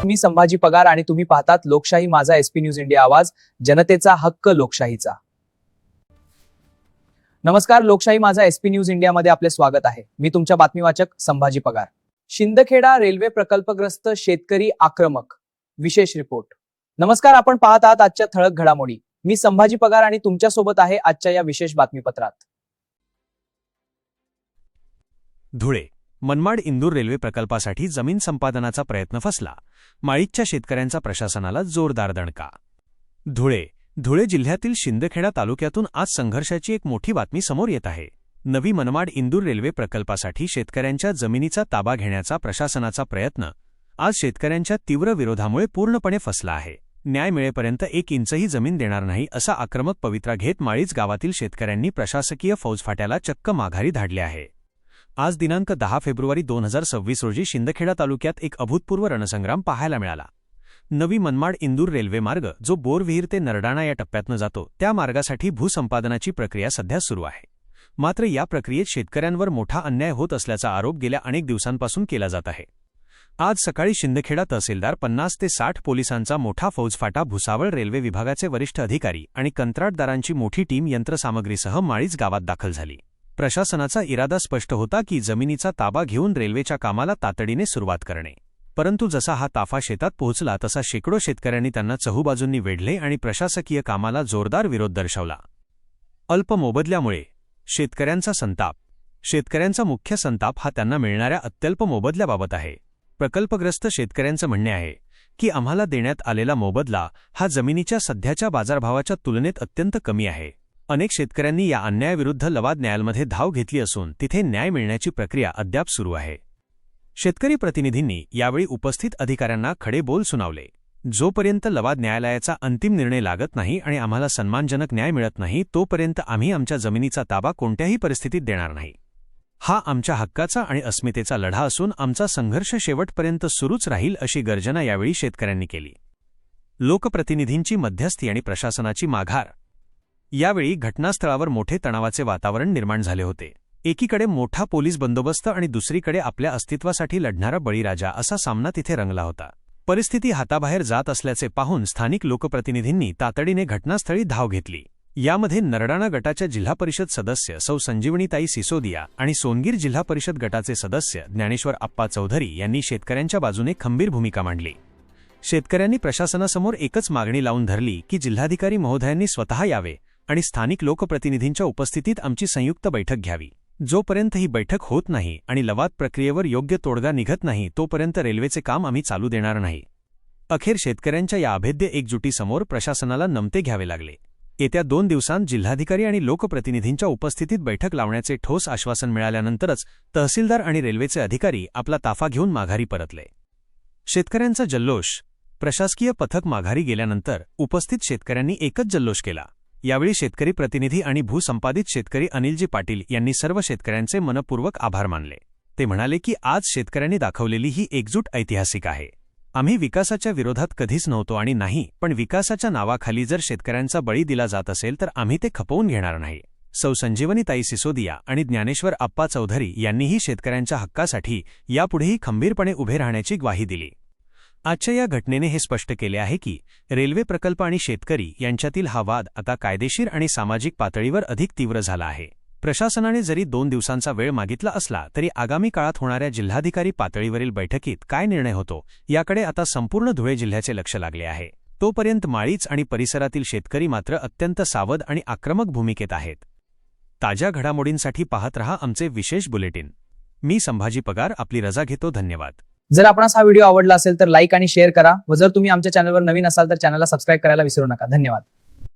मी संभाजी पगार आणि तुम्ही पाहतात लोकशाही माझा एसपी न्यूज इंडिया आवाज, जनतेचा हक्क लोकशाहीचा। नमस्कार, लोकशाही माझा एसपी न्यूज इंडिया मध्ये आपले स्वागत आहे। मी तुमचा बातमीवाचक संभाजी पगार। शिंदखेडा रेल्वे प्रकल्पग्रस्त शेतकरी आक्रमक, विशेष रिपोर्ट। नमस्कार, आपण पाहत आहात आजच्या ठळक घडामोडी। मी संभाजी पगार आणि तुमच्या सोबत आहे आजच्या या विशेष बातमीपत्रात। धुळे मनमाड इंदूर रेल्वे प्रकल्पासाठी जमीन संपादनाचा प्रयत्न फसला, माळीच्या शेतकऱ्यांचा प्रशासनाला जोरदार दणका। धुळे जिल्ह्यातील शिंदखेडा तालुक्यातून आज संघर्षाची एक मोठी बातमी समोर येत आहे। नवी मनमाड इंदूर रेल्वे प्रकल्पासाठी शेतकऱ्यांच्या जमिनीचा ताबा घेण्याचा प्रशासनाचा प्रयत्न आज शेतकऱ्यांच्या तीव्र विरोधामुळे पूर्णपणे फसला आहे। न्याय मिळेपर्यंत 1 इंचही जमीन देणार नाही असा आक्रमक पवित्रा घेत माळीच गावातील शेतकऱ्यांनी प्रशासकीय फौजफाट्याला चक्क माघारी धाडले आहे। आज दिनांक 10 फेब्रुवारी 2026 रोजी शिंदखेडा तालुक्यात एक अभूतपूर्व रणसंग्राम पाहायला मिळाला। नवी मनमाड इंदूर रेल्वे मार्ग जो बोरविहीर ते नरडाणा या टप्प्यातनं जातो त्या मार्गासाठी भूसंपादनाची प्रक्रिया सध्या सुरू आहे। मात्र या प्रक्रियेत शेतकऱ्यांवर मोठा अन्याय होत असल्याचा आरोप गेल्या अनेक दिवसांपासून केला जात आहे। आज सकाळी शिंदखेडा तहसीलदार 50 ते 60 पोलिसांचा मोठा फौजफाटा, भुसावळ रेल्वे विभागाचे वरिष्ठ अधिकारी आणि कंत्राटदारांची मोठी टीम यंत्रसामग्रीसह माळीच गावात दाखल झाली। प्रशासनाचा इरादा स्पष्ट होता की जमिनीचा ताबा घेऊन रेल्वेच्या कामाला तातडीने सुरुवात करणे। परंतु जसा हा ताफा शेतात पोहोचला तसा शेकडो शेतकऱ्यांनी त्यांना चहूबाजूंनी वेढले आणि प्रशासकीय कामाला जोरदार विरोध दर्शवला। अल्प मोबदल्यामुळे शेतकऱ्यांचा संताप। शेतकऱ्यांचा मुख्य संताप हा त्यांना मिळणाऱ्या अत्यल्प मोबदल्याबाबत आहे। प्रकल्पग्रस्त शेतकऱ्यांचं म्हणणे आहे की आम्हाला देण्यात आलेला मोबदला हा जमिनीच्या सध्याच्या बाजारभावाच्या तुलनेत अत्यंत कमी आहे। अनेक शेतकऱ्यांनी या अन्यायाविरुद्ध लवाद न्यायालयामध्ये धाव घेतली असून तिथे न्याय मिळण्याची प्रक्रिया अद्याप सुरू आहे। शेतकरी प्रतिनिधींनी यावेळी उपस्थित अधिकाऱ्यांना खडे बोल सुनावले। जोपर्यंत लवाद न्यायालयाचा अंतिम निर्णय लागत नाही आणि आम्हाला सन्मानजनक न्याय मिळत नाही तोपर्यंत आम्ही आमच्या जमिनीचा ताबा कोणत्याही परिस्थितीत देणार नाही। हा आमच्या हक्काचा आणि अस्मितेचा लढा असून आमचा संघर्ष शेवटपर्यंत सुरूच राहील अशी गर्जना यावेळी शेतकऱ्यांनी केली। लोकप्रतिनिधींची मध्यस्थी आणि प्रशासनाची माघार। यावेळी घटनास्थळावर मोठे तणावाचे वातावरण निर्माण झाले होते। एकीकडे मोठा पोलीस बंदोबस्त आणि दुसरीकडे आपल्या अस्तित्वासाठी लढणारा बळीराजा असा सामना तिथे रंगला होता। परिस्थिती हाताबाहेर जात असल्याचे पाहून स्थानिक लोकप्रतिनिधींनी तातडीने घटनास्थळी धाव घेतली। यामध्ये नरडाणा गटाच्या जिल्हा परिषद सदस्य सौ संजीवनीताई सिसोदिया आणि सोनगीर जिल्हा परिषद गटाचे सदस्य ज्ञानेश्वर आप्पा चौधरी यांनी शेतकऱ्यांच्या बाजूने खंबीर भूमिका मांडली। शेतकऱ्यांनी प्रशासनासमोर एकच मागणी लावून धरली की जिल्हाधिकारी महोदयांनी स्वतः यावे आणि स्थानिक लोकप्रतिनिधींच्या उपस्थितीत आमची संयुक्त बैठक घ्यावी। जोपर्यंत ही बैठक होत नाही आणि लवाद प्रक्रियेवर योग्य तोडगा निघत नाही तोपर्यंत रेल्वेचे काम आम्ही चालू देणार नाही। अखेर शेतकऱ्यांच्या या अभेद्य एकजुटीसमोर प्रशासनाला नमते घ्यावे लागले। येत्या 2 दिवसांत जिल्हाधिकारी आणि लोकप्रतिनिधींच्या उपस्थितीत बैठक लावण्याचे ठोस आश्वासन मिळाल्यानंतरच तहसीलदार आणि रेल्वेचे अधिकारी आपला ताफा घेऊन माघारी परतले। शेतकऱ्यांचा जल्लोष। प्रशासकीय पथक माघारी गेल्यानंतर उपस्थित शेतकऱ्यांनी एकच जल्लोष केला। यावेळी शेतकरी प्रतिनिधी आणि भूसंपादित शेतकरी अनिलजी पाटील यांनी सर्व शेतकऱ्यांचे मनपूर्वक आभार मानले। ते म्हणाले की आज शेतकऱ्यांनी दाखवलेली ही एकजूट ऐतिहासिक आहे। आम्ही विकासाच्या विरोधात कधीच नव्हतो आणि नाही, पण विकासाच्या नावाखाली जर शेतकऱ्यांचा बळी दिला जात असेल तर आम्ही ते खपवून घेणार नाही। सौ संजीवनीताई सिसोदिया आणि ज्ञानेश्वर आप्पा चौधरी यांनीही शेतकऱ्यांच्या हक्कासाठी यापुढेही खंबीरपणे उभे राहण्याची ग्वाही दिली। आजच्या या घटनेने हे स्पष्ट केले आहे की रेल्वे प्रकल्प आणि शेतकरी यांच्यातील हा वाद आता कायदेशीर आणि सामाजिक पातळीवर अधिक तीव्र झाला आहे। प्रशासनाने जरी 2 दिवसांचा वेळ मागितला असला तरी आगामी काळात होणाऱ्या जिल्हाधिकारी पातळीवरील बैठकीत काय निर्णय होतो याकडे आता संपूर्ण धुळे जिल्ह्याचे लक्ष लागले आहे। तोपर्यंत माळीच आणि परिसरातील शेतकरी मात्र अत्यंत सावध आणि आक्रमक भूमिकेत आहेत। ताज्या घडामोडींसाठी पाहत रहा आमचे विशेष बुलेटिन। मी संभाजी पगार आपली रजा घेतो। धन्यवाद। जर आपणास हा व्हिडिओ आवडला असेल तर लाईक आणि शेअर करा व जर तुम्ही आमच्या चॅनलवर नवीन असाल तर चॅनलला सबस्क्राइब करायला विसरू नका। धन्यवाद।